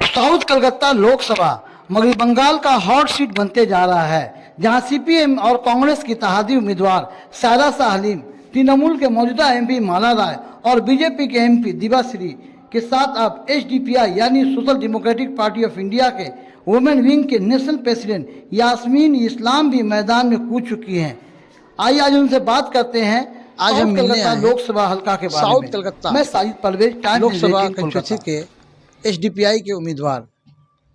South Calcutta Lok Sabha मगरी बंगाल का hot seat बनते जा रहा है, जहां सीपीएम और कांग्रेस की इत्तेहादी उम्मीदवार सायरा शाह हलीम, तृणमूल के मौजूदा एमपी माला राय और बीजेपी के एमपी दिवाश्री के साथ अब एसडीपीआई यानी social democratic party of India के वुमेन विंग के नेशनल प्रेसिडेंट यास्मीन इस्लाम भी मैदान में कूद चुकी हैं। आइए आज उनसे बात करते हैं। आज हम कलकत्ता लोकसभा हल्का के बारे में। साउथ कलकत्ता मैं साजिद परवेज, टाइम्स लोकसभा 18 कोलकाता के एसडीपीआई के उम्मीदवार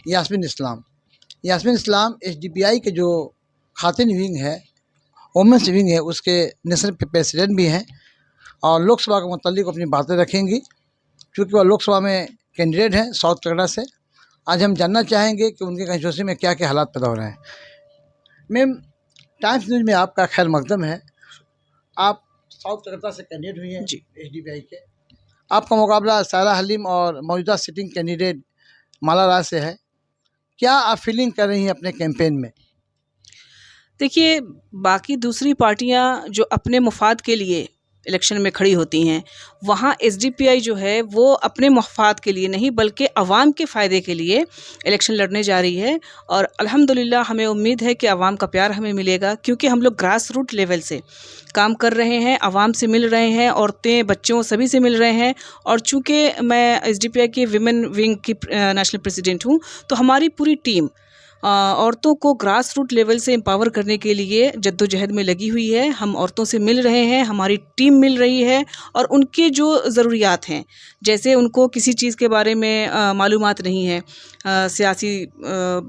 यास्मीन इस्लाम एसडीपीआई के जो खातिन विंग है, वुमेन्स विंग है, उसके नेशनल प्रेसिडेंट भी हैं और लोकसभा के मुतालिक अपनी बातें रखेंगी, क्योंकि वह लोकसभा में कैंडिडेट हैं साउथ कलकत्ता से। आज हम जानना चाहेंगे कि उनके कंस्टिट्यूंसी में क्या क्या हालात पैदा हो रहे हैं। मैम, टाइम्स न्यूज़ में आपका खैर मकदम है। आप साउथ कलकत्ता से कैंडिडेट हुई हैं जी। एसडीपीआई के। आपका मुकाबला सायरा हलीम और मौजूदा सिटिंग कैंडिडेट माला राय से है। क्या आप फीलिंग कर रही हैं अपने कैंपेन में? देखिए, बाकी दूसरी पार्टियां जो अपने मुफाद के लिए इलेक्शन में खड़ी होती हैं, वहाँ एसडीपीआई जो है वो अपने मुफाद के लिए नहीं बल्कि अवाम के फ़ायदे के लिए इलेक्शन लड़ने जा रही है। और अल्हम्दुलिल्लाह हमें उम्मीद है कि अवाम का प्यार हमें मिलेगा, क्योंकि हम लोग ग्रास रूट लेवल से काम कर रहे हैं, अवाम से मिल रहे हैं, औरतें बच्चों सभी से मिल रहे हैं। और चूँकि मैं एसडीपीआई की विमेन विंग की नेशनल प्रेसिडेंट हूँ, तो हमारी पूरी टीम औरतों को ग्रास रूट लेवल से एम्पावर करने के लिए जद्दोजहद में लगी हुई है। हम औरतों से मिल रहे हैं, हमारी टीम मिल रही है और उनके जो ज़रूरियात हैं, जैसे उनको किसी चीज़ के बारे में मालूमात नहीं है, सियासी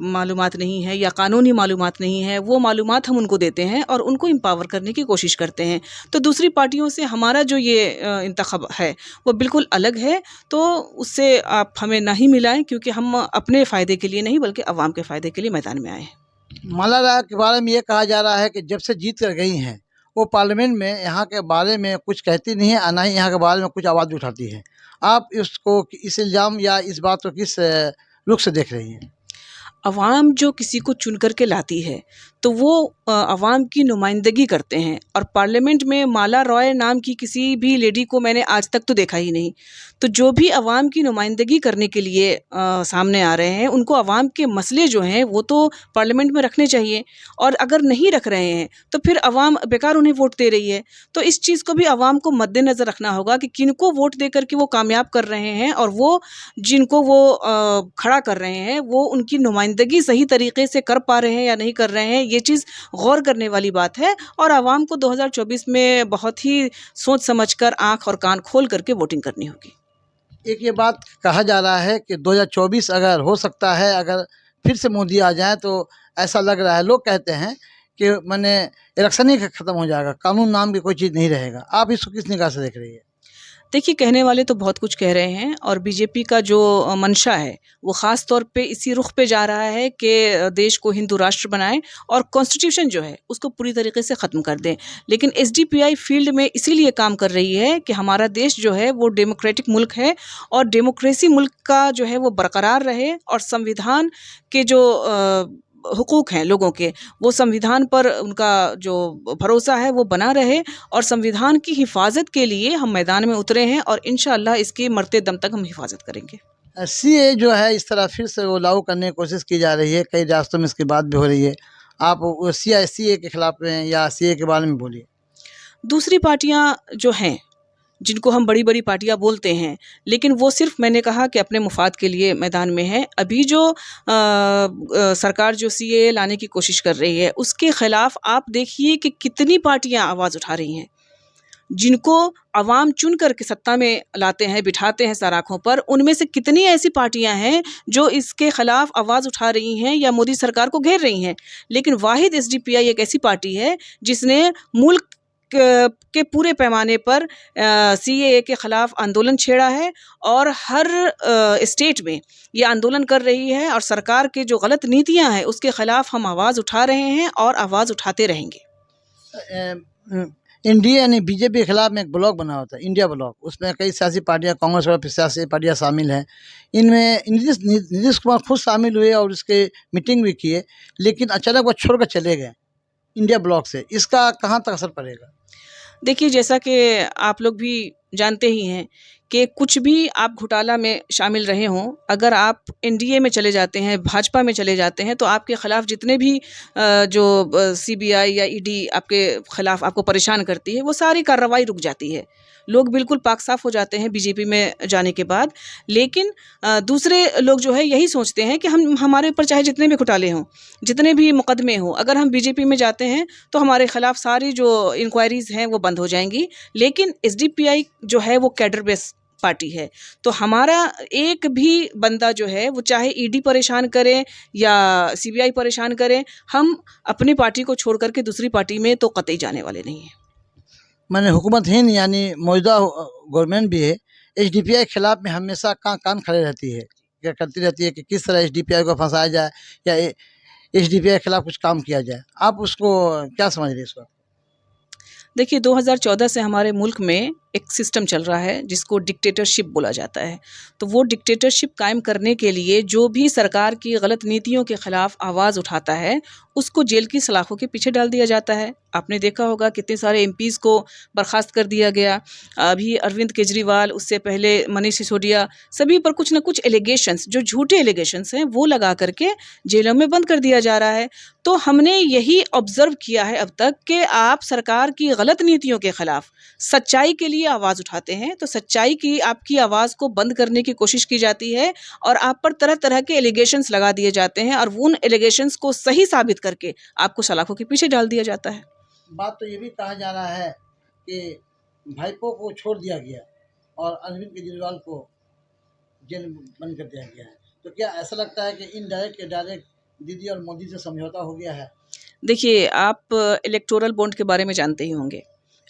मालूमात नहीं है या कानूनी मालूमात नहीं है, वो मालूमात हम उनको देते हैं और उनको एम्पावर करने की कोशिश करते हैं। तो दूसरी पार्टियों से हमारा जो ये इंतख़ाब है वो बिल्कुल अलग है। तो उससे आप हमें ना ही मिलाएं, क्योंकि हम अपने फ़ायदे के लिए नहीं बल्कि अवाम के फ़ायदे के लिए मैदान में आए हैं। माला राय के बारे में ये कहा जा रहा है कि जब से जीत कर गई हैं, वो पार्लियामेंट में यहाँ के बारे में कुछ कहती नहीं है और ना ही यहाँ के बारे में कुछ आवाज़ उठाती है। आप इसको, इस इल्ज़ाम या इस बात को किस रुख से देख रही हैं? अवाम जो किसी को चुन कर के लाती है तो वो अवाम की नुमाइंदगी करते हैं। और पार्लियामेंट में माला रॉय नाम की किसी भी लेडी को मैंने आज तक तो देखा ही नहीं। तो जो भी अवाम की नुमाइंदगी करने के लिए सामने आ रहे हैं, उनको अवाम के मसले जो हैं वो तो पार्लियामेंट में रखने चाहिए। और अगर नहीं रख रहे हैं तो फिर अवाम बेकार उन्हें वोट दे रही है। तो इस चीज़ को भी अवाम को मद्देनज़र रखना होगा कि किनको वोट दे कर के वो कामयाब कर रहे हैं, और वो जिनको वो खड़ा कर रहे हैं वो उनकी नुमाइंदगी सही तरीके से कर पा रहे हैं या नहीं कर रहे हैं। ये चीज़ गौर करने वाली बात है और आवाम को 2024 में बहुत ही सोच समझकर आंख और कान खोल करके वोटिंग करनी होगी। एक ये बात कहा जा रहा है कि 2024 अगर हो सकता है, अगर फिर से मोदी आ जाए तो ऐसा लग रहा है, लोग कहते हैं कि माने इलेक्शन ही ख़त्म हो जाएगा, कानून नाम की कोई चीज़ नहीं रहेगा। आप इसको किस निगाह से देख रही है? देखिए, कहने वाले तो बहुत कुछ कह रहे हैं और बीजेपी का जो मंशा है वो ख़ास तौर पे इसी रुख पे जा रहा है कि देश को हिंदू राष्ट्र बनाएं और कॉन्स्टिट्यूशन जो है उसको पूरी तरीके से ख़त्म कर दें। लेकिन एसडीपीआई फील्ड में इसीलिए काम कर रही है कि हमारा देश जो है वो डेमोक्रेटिक मुल्क है और डेमोक्रेसी मुल्क का जो है वो बरकरार रहे और संविधान के जो हुकूक हैं लोगों के, वो संविधान पर उनका जो भरोसा है वो बना रहे। और संविधान की हिफाजत के लिए हम मैदान में उतरे हैं और इंशाअल्लाह इसके मरते दम तक हम हिफाजत करेंगे। सीए जो है इस तरह फिर से वो लागू करने की कोशिश की जा रही है, कई रियासतों में इसकी बात भी हो रही है। आप वो सीए के खिलाफ हैं या सीए के बारे में बोलिए? दूसरी पार्टियां जो हैं, जिनको हम बड़ी बड़ी पार्टियां बोलते हैं, लेकिन वो सिर्फ मैंने कहा कि अपने मुफाद के लिए मैदान में है। अभी जो सरकार जो सीए लाने की कोशिश कर रही है उसके ख़िलाफ़ आप देखिए कि कितनी पार्टियां आवाज़ उठा रही हैं। जिनको अवाम चुन कर के सत्ता में लाते हैं, बिठाते हैं सराखों पर, उनमें से कितनी ऐसी पार्टियां हैं जो इसके ख़िलाफ़ आवाज़ उठा रही हैं या मोदी सरकार को घेर रही हैं। लेकिन वाहिद एसडीपीआई एक ऐसी पार्टी है जिसने मुल्क के पूरे पैमाने पर सीएए के ख़िलाफ़ आंदोलन छेड़ा है और हर स्टेट में ये आंदोलन कर रही है। और सरकार के जो गलत नीतियां हैं उसके ख़िलाफ़ हम आवाज़ उठा रहे हैं और आवाज़ उठाते रहेंगे। इंडिया यानी बीजेपी के खिलाफ में एक ब्लॉक बना होता है, इंडिया ब्लॉक। उसमें कई सियासी पार्टियां, कांग्रेस और सियासी पार्टियां शामिल हैं। इनमें नीतीश कुमार खुद शामिल हुए और उसके मीटिंग भी किए, लेकिन अचानक वो छोड़ कर चले गए इंडिया ब्लॉक से। इसका कहाँ तक असर पड़ेगा? देखिए, जैसा कि आप लोग भी जानते ही हैं कि कुछ भी आप घोटाला में शामिल रहे हों, अगर आप एनडीए में चले जाते हैं, भाजपा में चले जाते हैं, तो आपके ख़िलाफ़ जितने भी जो सीबीआई या ईडी आपके ख़िलाफ़ आपको परेशान करती है, वो सारी कार्रवाई रुक जाती है। लोग बिल्कुल पाक साफ़ हो जाते हैं बीजेपी में जाने के बाद। लेकिन दूसरे लोग जो है यही सोचते हैं कि हमारे ऊपर चाहे जितने भी घोटाले हों, जितने भी मुकदमे हों, अगर हम बीजेपी में जाते हैं तो हमारे ख़िलाफ़ सारी जो इंक्वायरीज़ हैं वो बंद हो जाएंगी। लेकिन एसडीपीआई जो है वो कैडर बेस पार्टी है, तो हमारा एक भी बंदा जो है वो चाहे ईडी परेशान करे या सीबीआई परेशान करे, हम अपनी पार्टी को छोड़ करके दूसरी पार्टी में तो कतई जाने वाले नहीं हैं। मैंने हुकूमत हिंद यानी मौजूदा गवर्नमेंट भी है, एसडीपीआई के खिलाफ में हमेशा कान खड़े रहती है, क्या करती रहती है कि किस तरह एसडीपीआई को फंसाया जाए या एसडीपीआई के खिलाफ कुछ काम किया जाए। आप उसको क्या समझ रहे हैं इस वक्त? देखिए 2014 से हमारे मुल्क में एक सिस्टम चल रहा है जिसको डिक्टेटरशिप बोला जाता है। तो वो डिक्टेटरशिप कायम करने के लिए जो भी सरकार की गलत नीतियों के ख़िलाफ़ आवाज़ उठाता है, उसको जेल की सलाखों के पीछे डाल दिया जाता है। आपने देखा होगा कितने सारे एमपीज़ को बर्खास्त कर दिया गया। अभी अरविंद केजरीवाल, उससे पहले मनीष सिसोदिया, सभी पर कुछ ना कुछ एलिगेशंस, जो झूठे एलिगेशंस हैं, वो लगा करके जेलों में बंद कर दिया जा रहा है। तो हमने यही ऑब्ज़र्व किया है अब तक कि आप सरकार की गलत नीतियों के ख़िलाफ़ सच्चाई के लिए आवाज़ उठाते हैं, तो सच्चाई की आपकी आवाज़ को बंद करने की कोशिश की जाती है और आप पर तरह तरह के एलिगेशंस लगा दिए जाते हैं और उन एलिगेशंस को सही साबित करके आपको सलाखों के पीछे डाल दिया जाता है। बात तो ये भी कहा जा रहा है कि भाईपो को छोड़ दिया गया और अरविंद केजरीवाल को जेल बंद कर दिया गया है, तो क्या ऐसा लगता है कि इनडायरेक्ट या डायरेक्ट दीदी और मोदी से समझौता हो गया है? देखिए, आप इलेक्टोरल बॉन्ड के बारे में जानते ही होंगे।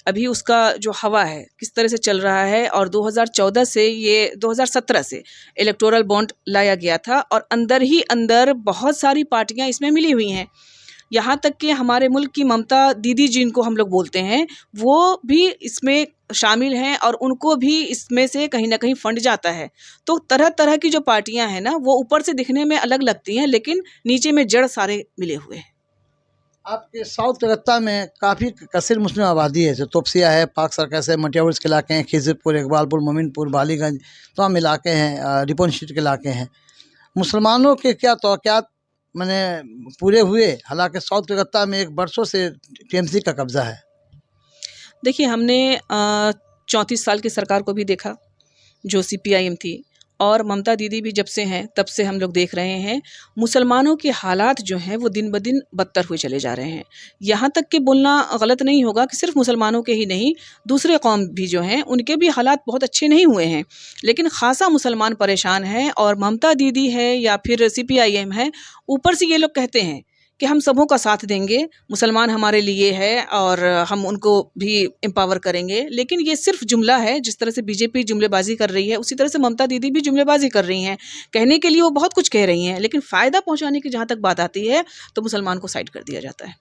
अभी उसका जो हवा है किस तरह से चल रहा है, और 2014 से ये 2017 से इलेक्टोरल बॉन्ड लाया गया था और अंदर ही अंदर बहुत सारी पार्टियां इसमें मिली हुई हैं। यहाँ तक कि हमारे मुल्क की ममता दीदी जिनको हम लोग बोलते हैं, वो भी इसमें शामिल हैं और उनको भी इसमें से कहीं ना कहीं फंड जाता है। तो तरह तरह की जो पार्टियां हैं ना, वो ऊपर से दिखने में अलग लगती हैं, लेकिन नीचे में जड़ सारे मिले हुए हैं। आपके साउथ कलकत्ता में काफ़ी कसीर मुस्लिम आबादी है, जो तोपसिया है, पाक सर्कस है, मटियाउर्स के इलाके हैं, खिजरपुर, इकबालपुर, मोमिनपुर, बालीगंज, तमाम इलाके हैं, रिपन स्ट्रीट के इलाके हैं। मुसलमानों के क्या तौक़ात मैंने पूरे हुए, हालांकि साउथ कलकत्ता में एक बरसों से टीएमसी का कब्ज़ा है। देखिए, हमने 34 साल की सरकार को भी देखा जो सीपीआईएम थी, और ममता दीदी भी जब से हैं तब से हम लोग देख रहे हैं मुसलमानों के हालात जो हैं वो दिन ब दिन बदतर हुए चले जा रहे हैं। यहाँ तक कि बोलना गलत नहीं होगा कि सिर्फ मुसलमानों के ही नहीं, दूसरे कौम भी जो हैं उनके भी हालात बहुत अच्छे नहीं हुए हैं, लेकिन ख़ासा मुसलमान परेशान हैं। और ममता दीदी है या फिर सीपीआईएम है, ऊपर से ये लोग कहते हैं कि हम सबों का साथ देंगे, मुसलमान हमारे लिए है और हम उनको भी एम्पावर करेंगे। लेकिन ये सिर्फ जुमला है। जिस तरह से बीजेपी जुमलेबाजी कर रही है, उसी तरह से ममता दीदी भी जुमलेबाजी कर रही हैं। कहने के लिए वो बहुत कुछ कह रही हैं, लेकिन फ़ायदा पहुंचाने की जहाँ तक बात आती है तो मुसलमान को साइड कर दिया जाता है।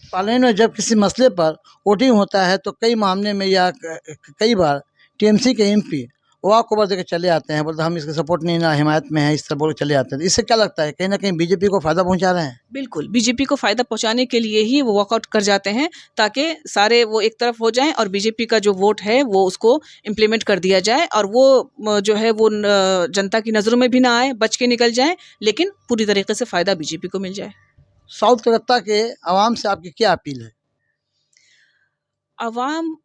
पार्लियामेंट में जब किसी मसले पर वोटिंग होता है तो कई मामले में या कई बार टीएमसी के एमपी वॉक ओवर देकर चले आते हैं, बोलते हम इसके सपोर्ट नहीं, ना हिमायत में है, इस तरह बोल के चले आते हैं। इससे क्या लगता है, कहीं ना कहीं बीजेपी को फ़ायदा पहुंचा रहे हैं? बिल्कुल, बीजेपी को फ़ायदा पहुंचाने के लिए ही वो वॉकआउट कर जाते हैं, ताकि सारे वो एक तरफ हो जाएं और बीजेपी का जो वोट है वो उसको इम्प्लीमेंट कर दिया जाए और वो जो है वो जनता की नज़रों में भी ना आए, बच के निकल जाए, लेकिन पूरी तरीके से फ़ायदा बीजेपी को मिल जाए। साउथ कलकत्ता के आवाम से आपकी क्या अपील है? आवाम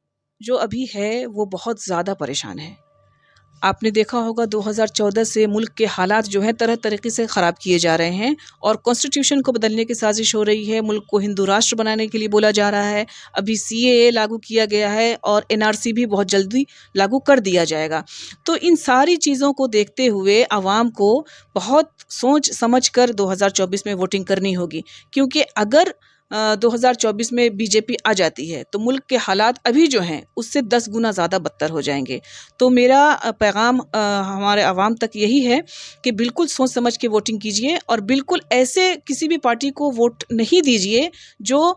जो अभी है वो बहुत ज़्यादा परेशान है। आपने देखा होगा 2014 से मुल्क के हालात जो हैं तरह तरीके से ख़राब किए जा रहे हैं और कॉन्स्टिट्यूशन को बदलने की साजिश हो रही है। मुल्क को हिंदू राष्ट्र बनाने के लिए बोला जा रहा है। अभी सीएए लागू किया गया है और एनआरसी भी बहुत जल्दी लागू कर दिया जाएगा। तो इन सारी चीज़ों को देखते हुए आवाम को बहुत सोच समझ कर 2024 में वोटिंग करनी होगी, क्योंकि अगर 2024 में बीजेपी आ जाती है तो मुल्क के हालात अभी जो हैं उससे 10 गुना ज़्यादा बदतर हो जाएंगे। तो मेरा पैगाम हमारे आवाम तक यही है कि बिल्कुल सोच समझ के वोटिंग कीजिए और बिल्कुल ऐसे किसी भी पार्टी को वोट नहीं दीजिए जो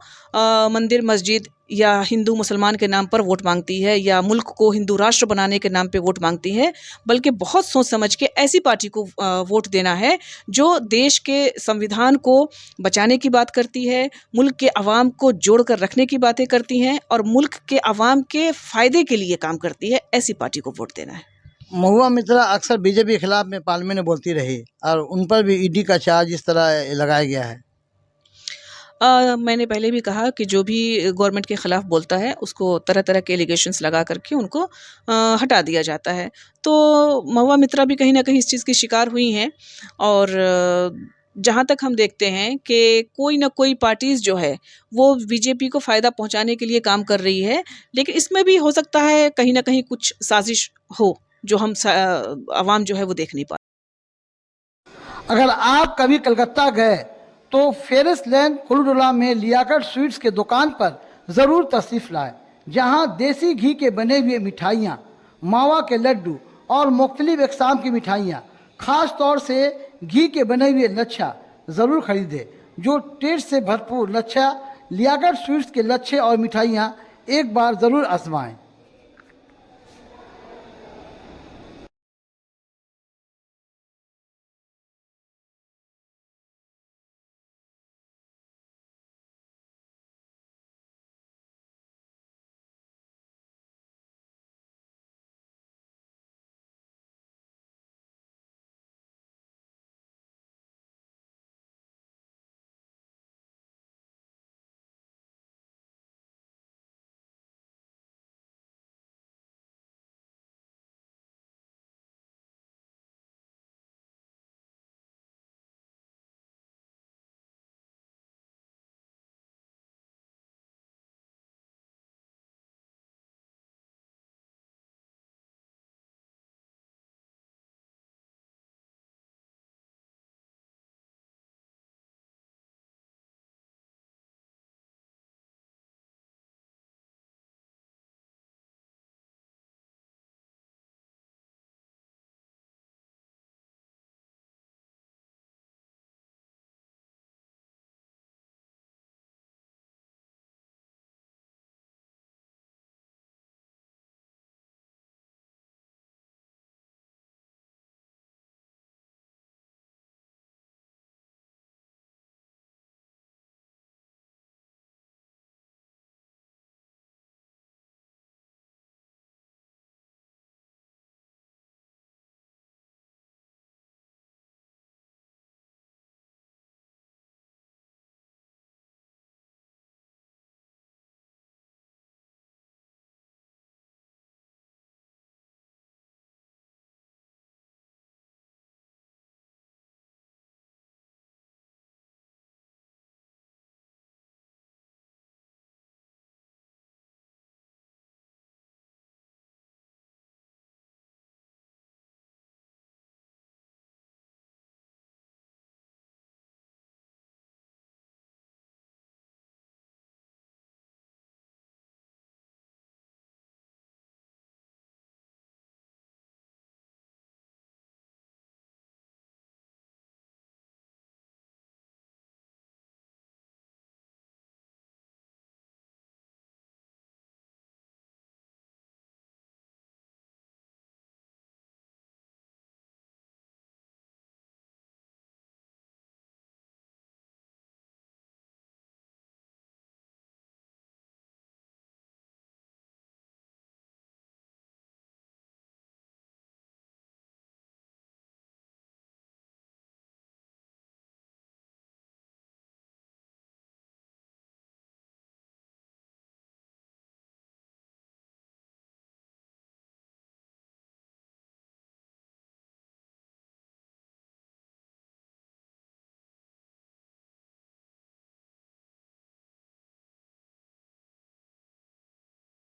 मंदिर मस्जिद या हिंदू मुसलमान के नाम पर वोट मांगती है या मुल्क को हिंदू राष्ट्र बनाने के नाम पे वोट मांगती है, बल्कि बहुत सोच समझ के ऐसी पार्टी को वोट देना है जो देश के संविधान को बचाने की बात करती है, मुल्क के अवाम को जोड़ कर रखने की बातें करती हैं और मुल्क के अवाम के फ़ायदे के लिए काम करती है। ऐसी पार्टी को वोट देना है। महुआ मित्रा अक्सर बीजेपी के खिलाफ में पार्लियामेंट में बोलती रही और उन पर भी ईडी का चार्ज इस तरह लगाया गया है। मैंने पहले भी कहा कि जो भी गवर्नमेंट के ख़िलाफ़ बोलता है उसको तरह तरह के एलिगेशंस लगा करके उनको हटा दिया जाता है। तो महुआ मित्रा भी कहीं ना कहीं इस चीज़ की शिकार हुई हैं और जहाँ तक हम देखते हैं कि कोई ना कोई पार्टीज़ जो है वो बीजेपी को फ़ायदा पहुँचाने के लिए काम कर रही है, लेकिन इसमें भी हो सकता है कहीं ना कहीं कुछ साजिश हो जो हम आवाम जो है वो देख नहीं पा। अगर आप कभी कलकत्ता गए तो फेरिस लेन कुलडोला में लियाकत स्वीट्स के दुकान पर ज़रूर तशरीफ़ लाएं, जहां देसी घी के बने हुए मिठाइयाँ, मावा के लड्डू और मुख्तलिफ अक़साम की मिठाइयाँ, ख़ास तौर से घी के बने हुए लच्छा ज़रूर ख़रीदें। जो टेस्ट से भरपूर लच्छा, लियाकत स्वीट्स के लच्छे और मिठाइयाँ एक बार ज़रूर आजमाएं।